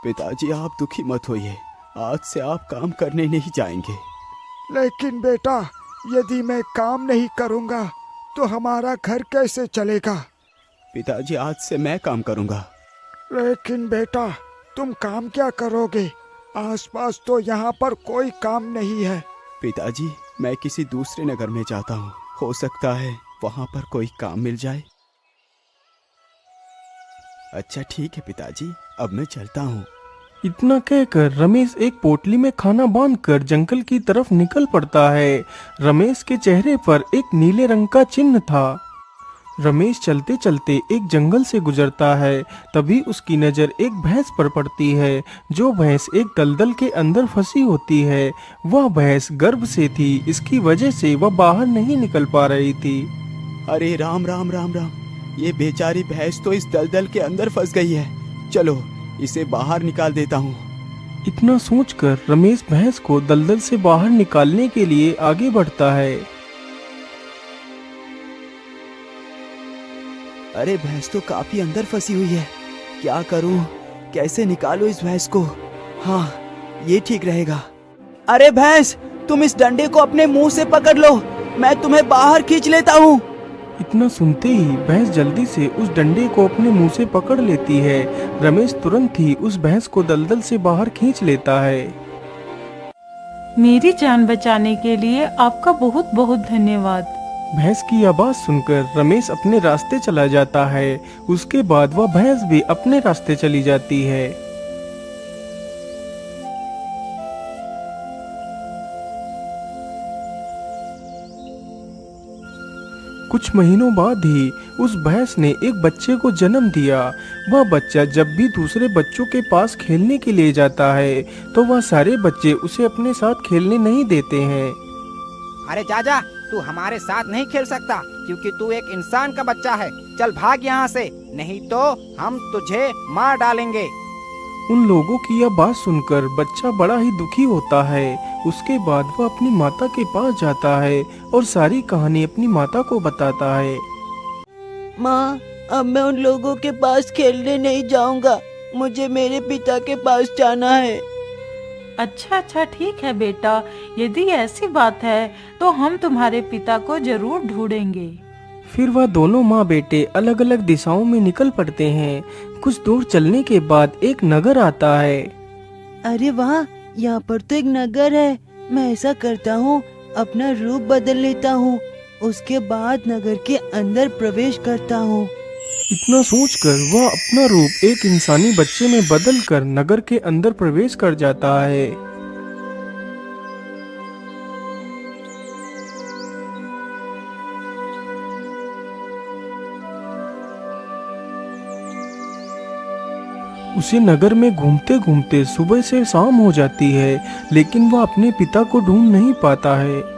पिताजी आप दुखी मत होइए, आज से आप काम करने नहीं जाएंगे। लेकिन बेटा, यदि मैं काम नहीं करूँगा तो हमारा घर कैसे चलेगा? पिताजी आज से मैं काम करूँगा। लेकिन बेटा, तुम काम क्या करोगे? आसपास तो यहाँ पर कोई काम नहीं है। पिताजी मैं किसी दूसरे नगर में जाता हूँ, हो सकता है वहाँ पर कोई काम मिल जाए। अच्छा ठीक है पिताजी, अब मैं चलता हूँ। इतना कहकर रमेश एक पोटली में खाना बांधकर जंगल की तरफ निकल पड़ता है। रमेश के चेहरे पर एक नीले रंग का चिन्ह था। रमेश चलते चलते एक जंगल से गुजरता है। तभी उसकी नज़र एक भैंस पर पड़ती है। जो भैंस एक दलदल के अंदर फंसी होती है। वह भैंस गर्भ से थी, इसकी वजह से वह बाहर नहीं निकल पा रही थी। अरे राम राम राम राम, ये बेचारी भैंस तो इस दलदल के अंदर फंस गई है। चलो इसे बाहर निकाल देता हूँ। इतना सोचकर रमेश भैंस को दलदल से बाहर निकालने के लिए आगे बढ़ता है। अरे भैंस तो काफी अंदर फंसी हुई है, क्या करूं, कैसे निकालूं इस भैंस को? हाँ ये ठीक रहेगा। अरे भैंस, तुम इस डंडे को अपने मुंह से पकड़ लो, मैं तुम्हें बाहर खींच लेता हूँ। इतना सुनते ही भैंस जल्दी से उस डंडे को अपने मुंह से पकड़ लेती है। रमेश तुरंत ही उस भैंस को दलदल से बाहर खींच लेता है। मेरी जान बचाने के लिए आपका बहुत बहुत धन्यवाद। भैंस की आवाज सुनकर रमेश अपने रास्ते चला जाता है। उसके बाद वह भैंस भी अपने रास्ते चली जाती है। कुछ महीनों बाद ही उस भैंस ने एक बच्चे को जन्म दिया। वह बच्चा जब भी दूसरे बच्चों के पास खेलने के लिए जाता है तो वह सारे बच्चे उसे अपने साथ खेलने नहीं देते हैं। अरे जा, तू हमारे साथ नहीं खेल सकता क्योंकि तू एक इंसान का बच्चा है। चल भाग यहाँ से, नहीं तो हम तुझे मार डालेंगे। उन लोगों की यह बात सुनकर बच्चा बड़ा ही दुखी होता है। उसके बाद वह अपनी माता के पास जाता है और सारी कहानी अपनी माता को बताता है। माँ, अब मैं उन लोगों के पास खेलने नहीं जाऊंगा, मुझे मेरे पिता के पास जाना है। अच्छा ठीक है बेटा, यदि ऐसी बात है तो हम तुम्हारे पिता को जरूर ढूंढेंगे। फिर वह दोनों माँ बेटे अलग अलग दिशाओं में निकल पड़ते हैं। कुछ दूर चलने के बाद एक नगर आता है। अरे वाह, यहाँ पर तो एक नगर है। मैं ऐसा करता हूँ, अपना रूप बदल लेता हूँ, उसके बाद नगर के अंदर प्रवेश करता हूँ। इतना सोचकर वह अपना रूप एक इंसानी बच्चे में बदलकर नगर के अंदर प्रवेश कर जाता है। उसे नगर में घूमते घूमते सुबह से शाम हो जाती है, लेकिन वह अपने पिता को ढूंढ नहीं पाता है।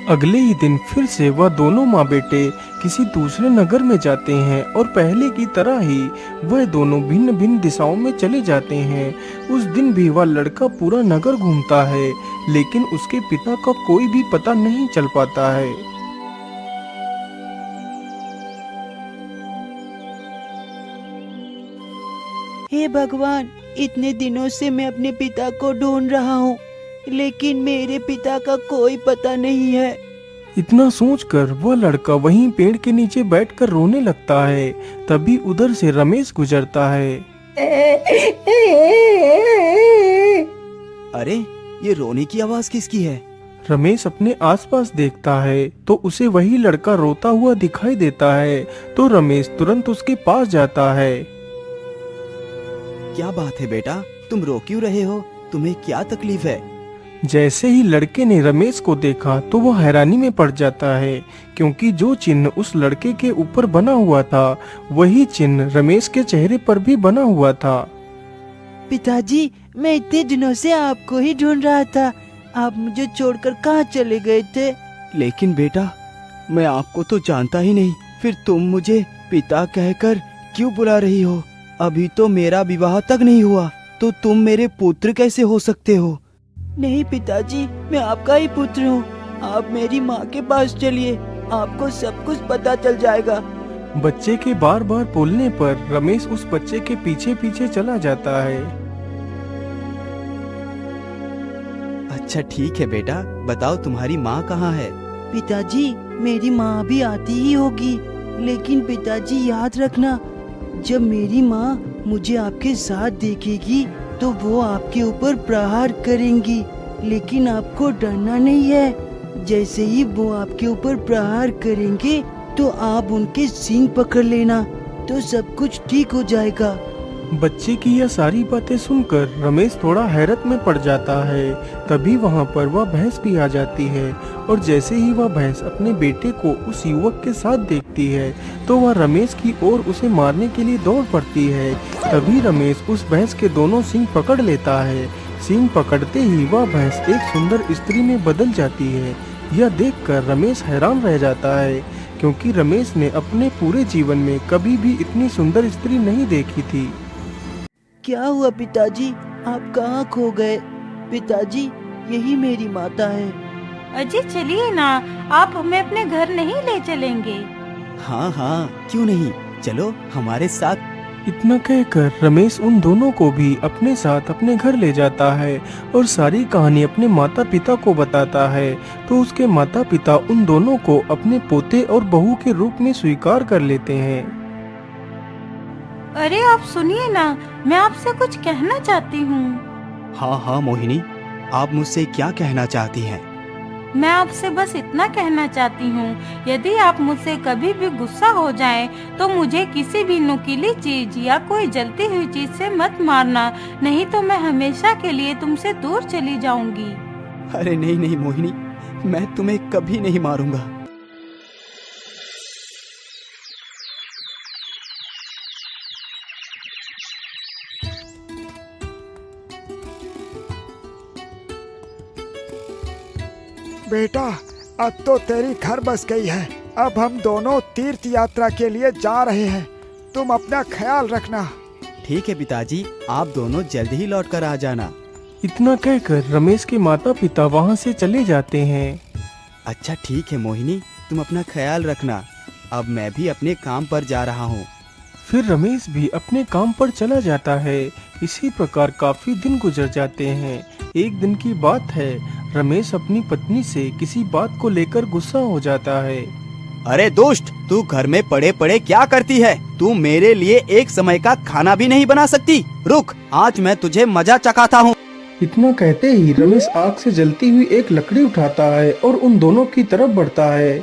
अगले ही दिन फिर से वह दोनों माँ बेटे किसी दूसरे नगर में जाते हैं और पहले की तरह ही वह दोनों भिन्न भिन्न दिशाओं में चले जाते हैं। उस दिन भी वह लड़का पूरा नगर घूमता है, लेकिन उसके पिता का कोई भी पता नहीं चल पाता है। हे भगवान, इतने दिनों से मैं अपने पिता को ढूंढ रहा हूँ, लेकिन मेरे पिता का कोई पता नहीं है। इतना सोचकर वह लड़का वहीं पेड़ के नीचे बैठकर रोने लगता है। तभी उधर से रमेश गुजरता है। अरे ये रोने की आवाज किसकी है? रमेश अपने आसपास देखता है तो उसे वही लड़का रोता हुआ दिखाई देता है। तो रमेश तुरंत उसके पास जाता है। क्या बात है बेटा, तुम रो क्यों रहे हो? तुम्हें क्या तकलीफ है? जैसे ही लड़के ने रमेश को देखा तो वह हैरानी में पड़ जाता है, क्योंकि जो चिन्ह उस लड़के के ऊपर बना हुआ था वही चिन्ह रमेश के चेहरे पर भी बना हुआ था। पिताजी, मैं इतने दिनों से आपको ही ढूंढ रहा था। आप मुझे छोड़कर कहाँ चले गए थे? लेकिन बेटा, मैं आपको तो जानता ही नहीं, फिर तुम मुझे पिता कहकर क्यों बुला रही हो? अभी तो मेरा विवाह तक नहीं हुआ, तो तुम मेरे पुत्र कैसे हो सकते हो? नहीं पिताजी, मैं आपका ही पुत्र हूँ। आप मेरी माँ के पास चलिए, आपको सब कुछ पता चल जाएगा। बच्चे के बार बार बोलने पर रमेश उस बच्चे के पीछे पीछे चला जाता है। अच्छा ठीक है बेटा, बताओ तुम्हारी माँ कहाँ है? पिताजी, मेरी माँ भी आती ही होगी, लेकिन पिताजी याद रखना, जब मेरी माँ मुझे आपके साथ देखेगी तो वो आपके ऊपर प्रहार करेंगी, लेकिन आपको डरना नहीं है। जैसे ही वो आपके ऊपर प्रहार करेंगे तो आप उनके सींग पकड़ लेना, तो सब कुछ ठीक हो जाएगा। बच्चे की यह सारी बातें सुनकर रमेश थोड़ा हैरत में पड़ जाता है। तभी वहाँ पर वह भैंस भी आ जाती है और जैसे ही वह भैंस अपने बेटे को उस युवक के साथ देखती है तो वह रमेश की ओर उसे मारने के लिए दौड़ पड़ती है। तभी रमेश उस भैंस के दोनों सींग पकड़ लेता है। सींग पकड़ते ही वह भैंस एक सुंदर स्त्री में बदल जाती है। यह देखकर रमेश हैरान रह जाता है, क्योंकि रमेश ने अपने पूरे जीवन में कभी भी इतनी सुंदर स्त्री नहीं देखी थी। क्या हुआ पिताजी, आप कहाँ खो गए? पिताजी, यही मेरी माता है। अजी चलिए ना, आप हमें अपने घर नहीं ले चलेंगे? हाँ हाँ, क्यों नहीं, चलो हमारे साथ। इतना कहकर रमेश उन दोनों को भी अपने साथ अपने घर ले जाता है और सारी कहानी अपने माता पिता को बताता है। तो उसके माता पिता उन दोनों को अपने पोते और बहू के रूप में स्वीकार कर लेते हैं। अरे आप सुनिए ना, मैं आपसे कुछ कहना चाहती हूँ। हाँ हाँ मोहिनी, आप मुझसे क्या कहना चाहती हैं? मैं आपसे बस इतना कहना चाहती हूँ, यदि आप मुझसे कभी भी गुस्सा हो जाएं, तो मुझे किसी भी नुकीली चीज या कोई जलती हुई चीज से मत मारना, नहीं तो मैं हमेशा के लिए तुमसे दूर चली जाऊंगी। अरे नहीं नहीं मोहिनी, मैं तुम्हें कभी नहीं मारूंगा। बेटा, अब तो तेरी घर बस गई है। अब हम दोनों तीर्थ यात्रा के लिए जा रहे हैं, तुम अपना ख्याल रखना। ठीक है पिताजी, आप दोनों जल्द ही लौट कर आ जाना। इतना कहकर रमेश के माता पिता वहाँ से चले जाते हैं। अच्छा ठीक है मोहिनी, तुम अपना ख्याल रखना। अब मैं भी अपने काम पर जा रहा हूँ। फिर रमेश भी अपने काम पर चला जाता है। इसी प्रकार काफी दिन गुजर जाते हैं। एक दिन की बात है, रमेश अपनी पत्नी से किसी बात को लेकर गुस्सा हो जाता है। अरे दुष्ट, तू घर में पड़े पड़े क्या करती है? तू मेरे लिए एक समय का खाना भी नहीं बना सकती? रुक, आज मैं तुझे मजा चखाता हूँ। इतना कहते ही रमेश आग से जलती हुई एक लकड़ी उठाता है और उन दोनों की तरफ बढ़ता है।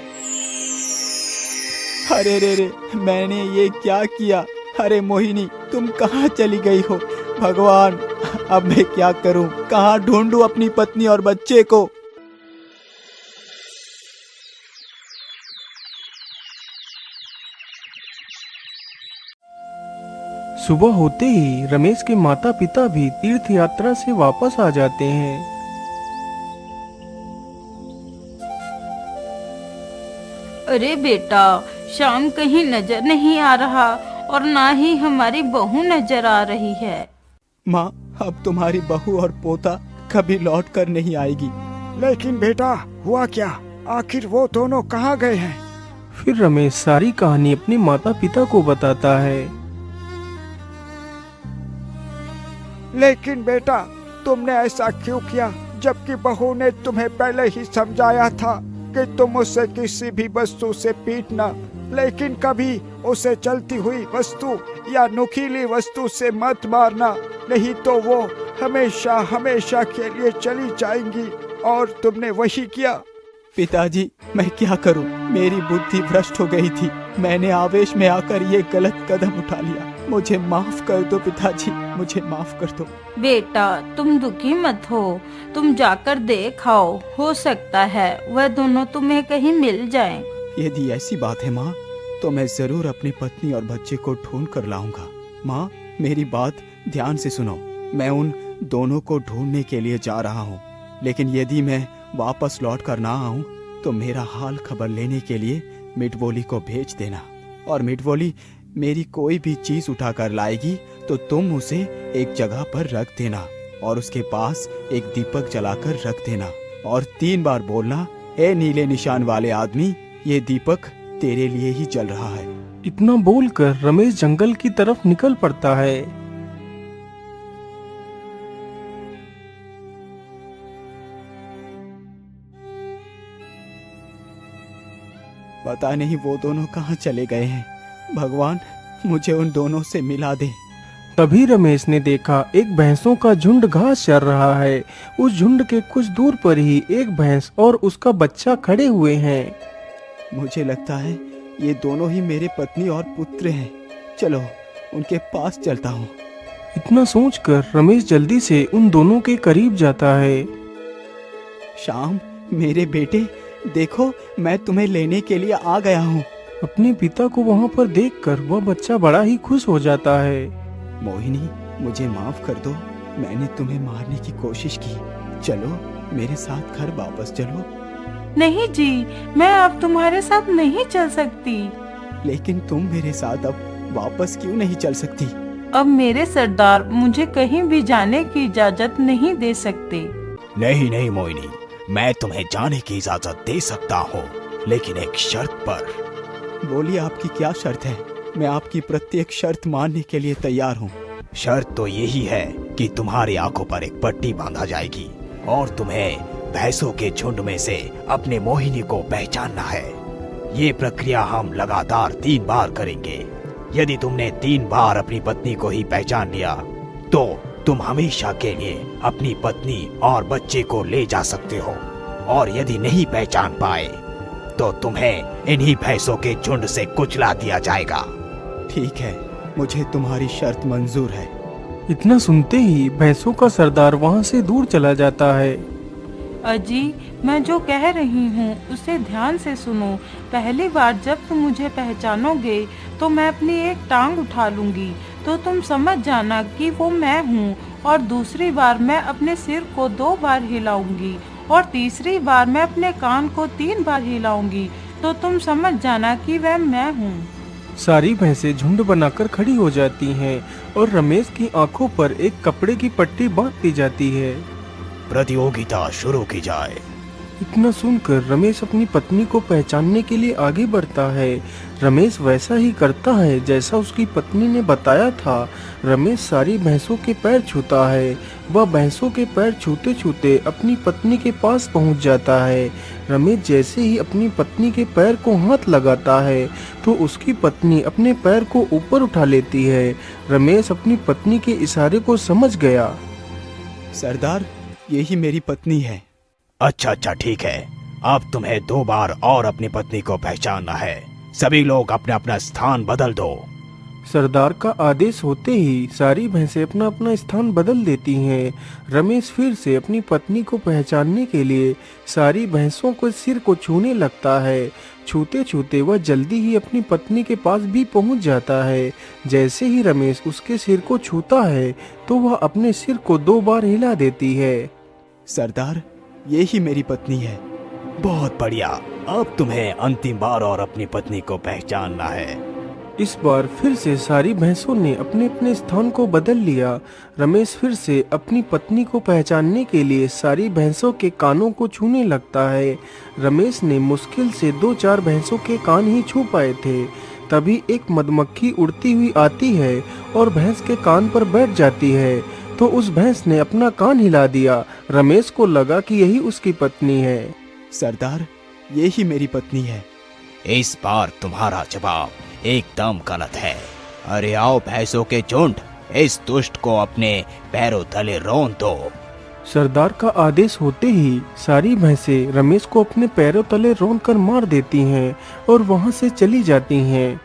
अरे रे रे, मैंने ये क्या किया? अरे मोहिनी, तुम कहाँ चली गई हो? भगवान, अब मैं क्या करूं? कहाँ ढूंढूं अपनी पत्नी और बच्चे को? सुबह होते ही रमेश के माता पिता भी तीर्थ यात्रा से वापस आ जाते हैं। अरे बेटा, शाम कहीं नजर नहीं आ रहा और ना ही हमारी बहू नजर आ रही है। माँ, अब तुम्हारी बहू और पोता कभी लौट कर नहीं आएगी। लेकिन बेटा, हुआ क्या? आखिर वो दोनों कहाँ गए हैं? फिर रमेश सारी कहानी अपने माता पिता को बताता है। लेकिन बेटा, तुमने ऐसा क्यों किया, जबकि बहू ने तुम्हें पहले ही समझाया था कि तुम उसे किसी भी वस्तु से पीटना, लेकिन कभी उसे जलती हुई वस्तु या नुकीली वस्तु से मत मारना, नहीं तो वो हमेशा हमेशा के लिए चली जाएंगी। और तुमने वही किया। पिताजी, मैं क्या करूं? मेरी बुद्धि भ्रष्ट हो गई थी। मैंने आवेश में आकर ये गलत कदम उठा लिया। मुझे माफ कर दो पिताजी, मुझे माफ कर दो। बेटा, तुम दुखी मत हो, तुम जाकर देख आओ, हो सकता है वह दोनों तुम्हें कहीं मिल जाएं। यदि ऐसी बात है माँ, तो मैं जरूर अपनी पत्नी और बच्चे को ढूंढ कर लाऊंगा। माँ, मेरी बात ध्यान से सुनो। मैं उन दोनों को ढूंढने के लिए जा रहा हूँ, लेकिन यदि मैं वापस लौट कर ना आऊं तो मेरा हाल खबर लेने के लिए मिठवोली को भेज देना। और मिठवोली मेरी कोई भी चीज उठा कर लाएगी तो तुम उसे एक जगह पर रख देना और उसके पास एक दीपक जलाकर रख देना और 3 बार बोलना, ए नीले निशान वाले आदमी, ये दीपक तेरे लिए ही जल रहा है। इतना बोलकर रमेश जंगल की तरफ निकल पड़ता है। पता नहीं वो दोनों कहाँ चले गए हैं। भगवान, मुझे उन दोनों से मिला दे। तभी रमेश ने देखा एक भैंसों का झुंड घास चर रहा है। उस झुंड के कुछ दूर पर ही एक भैंस और उसका बच्चा खड़े हुए हैं। मुझे लगता है ये दोनों ही मेरे पत्नी और पुत्र हैं। चलो उनके पास चलता हूँ। इतना सोचकर रमेश जल्दी से उन दोनों के करीब जाता है। श्याम, मेरे बेटे, देखो मैं तुम्हें लेने के लिए आ गया हूँ। अपने पिता को वहाँ पर देखकर वह बच्चा बड़ा ही खुश हो जाता है। मोहिनी, मुझे माफ कर दो, मैंने तुम्हें मारने की कोशिश की। चलो मेरे साथ घर वापस चलो। नहीं जी, मैं अब तुम्हारे साथ नहीं चल सकती। लेकिन तुम मेरे साथ अब वापस क्यों नहीं चल सकती? अब मेरे सरदार मुझे कहीं भी जाने की इजाजत नहीं दे सकते। नहीं नहीं मोहिनी, मैं तुम्हें जाने की इजाजत दे सकता हूँ, लेकिन एक शर्त पर। बोलिए, आपकी क्या शर्त है? मैं आपकी प्रत्येक शर्त मानने के लिए तैयार हूँ। शर्त तो यही है कि तुम्हारी आंखों पर एक पट्टी बांधा जाएगी और तुम्हें भैंसों के झुंड में से अपने मोहिनी को पहचानना है। ये प्रक्रिया हम लगातार 3 बार करेंगे। यदि तुमने 3 बार अपनी पत्नी को ही पहचान लिया तो तुम हमेशा के लिए अपनी पत्नी और बच्चे को ले जा सकते हो, और यदि नहीं पहचान पाए तो तुम्हें इन्हीं भैंसों के झुंड से कुचला दिया जाएगा। ठीक है, मुझे तुम्हारी शर्त मंजूर है। इतना सुनते ही भैंसों का सरदार वहाँ से दूर चला जाता है। अजी, मैं जो कह रही हूँ उसे ध्यान से सुनो। पहली बार जब तुम मुझे पहचानोगे तो मैं अपनी एक टांग उठा लूंगी, तो तुम समझ जाना कि वो मैं हूँ। और दूसरी बार मैं अपने सिर को 2 बार हिलाऊंगी, और तीसरी बार मैं अपने कान को 3 बार हिलाऊंगी, तो तुम समझ जाना कि वह मैं हूँ। सारी भैंसें झुंड बनाकर खड़ी हो जाती हैं और रमेश की आंखों पर एक कपड़े की पट्टी बांध दी जाती है। प्रतियोगिता शुरू की जाए। इतना सुनकर रमेश अपनी पत्नी को पहचानने के लिए आगे बढ़ता है। रमेश वैसा ही करता है जैसा उसकी पत्नी ने बताया था। रमेश सारी भैंसों के पैर छूता है। वह भैंसों के पैर छूते छूते अपनी पत्नी के पास पहुंच जाता है। रमेश जैसे ही अपनी पत्नी के पैर को हाथ लगाता है तो उसकी पत्नी अपने पैर को ऊपर उठा लेती है। रमेश अपनी पत्नी के इशारे को समझ गया। सरदार, यही मेरी पत्नी है। अच्छा ठीक है, अब तुम्हें 2 बार और अपनी पत्नी को पहचानना है। सभी लोग अपना अपना स्थान बदल दो। सरदार का आदेश होते ही सारी भैंसें अपना अपना स्थान बदल देती हैं। रमेश फिर से अपनी पत्नी को पहचानने के लिए सारी भैंसों को सिर को छूने लगता है। छूते छूते वह जल्दी ही अपनी पत्नी के पास भी पहुंच जाता है। जैसे ही रमेश उसके सिर को छूता है तो वह अपने सिर को 2 बार हिला देती है। सरदार, ये ही मेरी पत्नी है। बहुत बढ़िया, अब तुम्हें अंतिम बार और अपनी पत्नी को पहचानना है। इस बार फिर से सारी भैंसों ने अपने अपने स्थान को बदल लिया। रमेश फिर से अपनी पत्नी को पहचानने के लिए सारी भैंसों के कानों को छूने लगता है। रमेश ने मुश्किल से 2-4 भैंसों के कान ही छू पाए थे। तभी एक मधुमक्खी उड़ती हुई आती है और भैंस के कान पर बैठ जाती है, तो उस भैंस ने अपना कान हिला दिया। रमेश को लगा कि यही उसकी पत्नी है। सरदार, ये ही मेरी पत्नी है। इस बार तुम्हारा जवाब एकदम गलत है। अरे आओ भैंसों के झुंड, इस दुष्ट को अपने पैरों तले रौंद दो। सरदार का आदेश होते ही सारी भैंसें रमेश को अपने पैरों तले रौंद कर मार देती हैं और वहां से चली जाती हैं।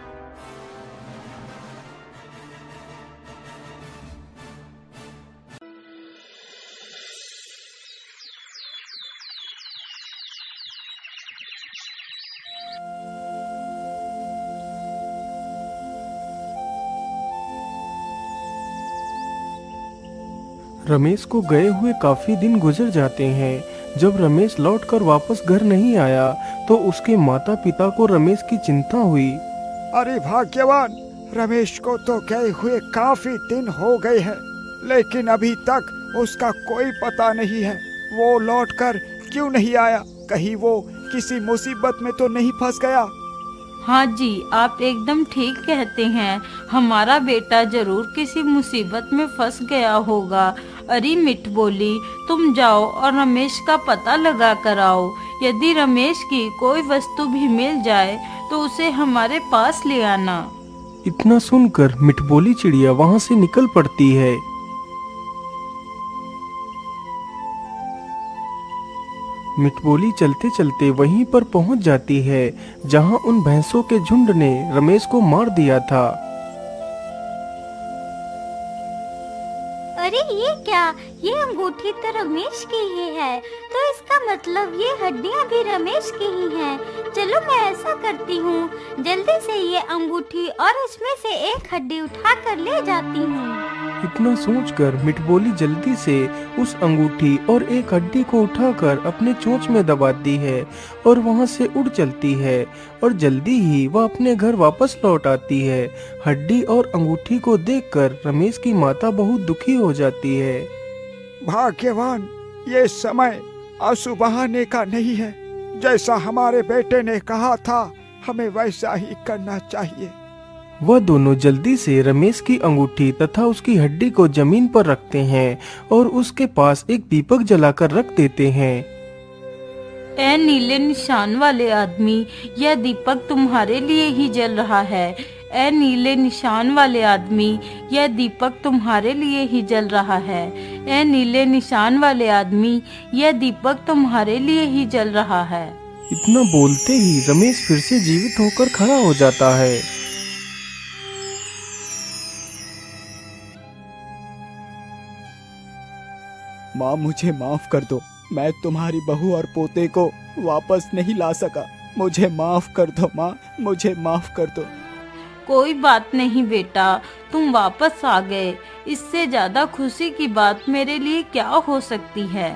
रमेश को गए हुए काफी दिन गुजर जाते हैं। जब रमेश लौटकर वापस घर नहीं आया तो उसके माता पिता को रमेश की चिंता हुई। अरे भाग्यवान, रमेश को तो गए हुए काफी दिन हो गए हैं, लेकिन अभी तक उसका कोई पता नहीं है। वो लौटकर क्यों नहीं आया? कहीं वो किसी मुसीबत में तो नहीं फंस गया? हाँ जी, आप एकदम ठीक कहते हैं। हमारा बेटा जरूर किसी मुसीबत में फंस गया होगा। अरे मिठ बोली, तुम जाओ और रमेश का पता लगा कर आओ। यदि रमेश की कोई वस्तु भी मिल जाए तो उसे हमारे पास ले आना। इतना सुनकर मिठबोली चिड़िया वहां से निकल पड़ती है। मिठबोली चलते चलते वहीं पर पहुंच जाती है जहां उन भैंसों के झुंड ने रमेश को मार दिया था। अरे ये क्या, ये अंगूठी तो रमेश की ही है, तो इसका मतलब ये हड्डियां भी रमेश की ही हैं। चलो मैं ऐसा करती हूँ, जल्दी से ये अंगूठी और इसमें से एक हड्डी उठा कर ले जाती हूँ। इतना सोचकर मिठबोली जल्दी से उस अंगूठी और एक हड्डी को उठाकर अपने चोंच में दबाती है और वहां से उड़ चलती है और जल्दी ही वह अपने घर वापस लौट आती है। हड्डी और अंगूठी को देखकर रमेश की माता बहुत दुखी हो जाती है। भाग्यवान, ये समय आंसू बहाने का नहीं है। जैसा हमारे बेटे ने कहा था, हमें वैसा ही करना चाहिए। वह दोनों जल्दी से रमेश की अंगूठी तथा उसकी हड्डी को जमीन पर रखते हैं और उसके पास एक दीपक जलाकर रख देते हैं। ए नीले निशान वाले आदमी, यह दीपक तुम्हारे लिए ही जल रहा है। ए नीले निशान वाले आदमी, यह दीपक तुम्हारे लिए ही जल रहा है। ए नीले निशान वाले आदमी, यह दीपक तुम्हारे लिए ही जल रहा है। इतना बोलते ही रमेश फिर से जीवित होकर खड़ा हो जाता है। माँ, मुझे माफ कर दो। मैं तुम्हारी बहू और पोते को वापस नहीं ला सका। मुझे माफ कर दो माँ, मुझे माफ कर दो। कोई बात नहीं बेटा, तुम वापस आ गए। इससे ज्यादा खुशी की बात मेरे लिए क्या हो सकती है।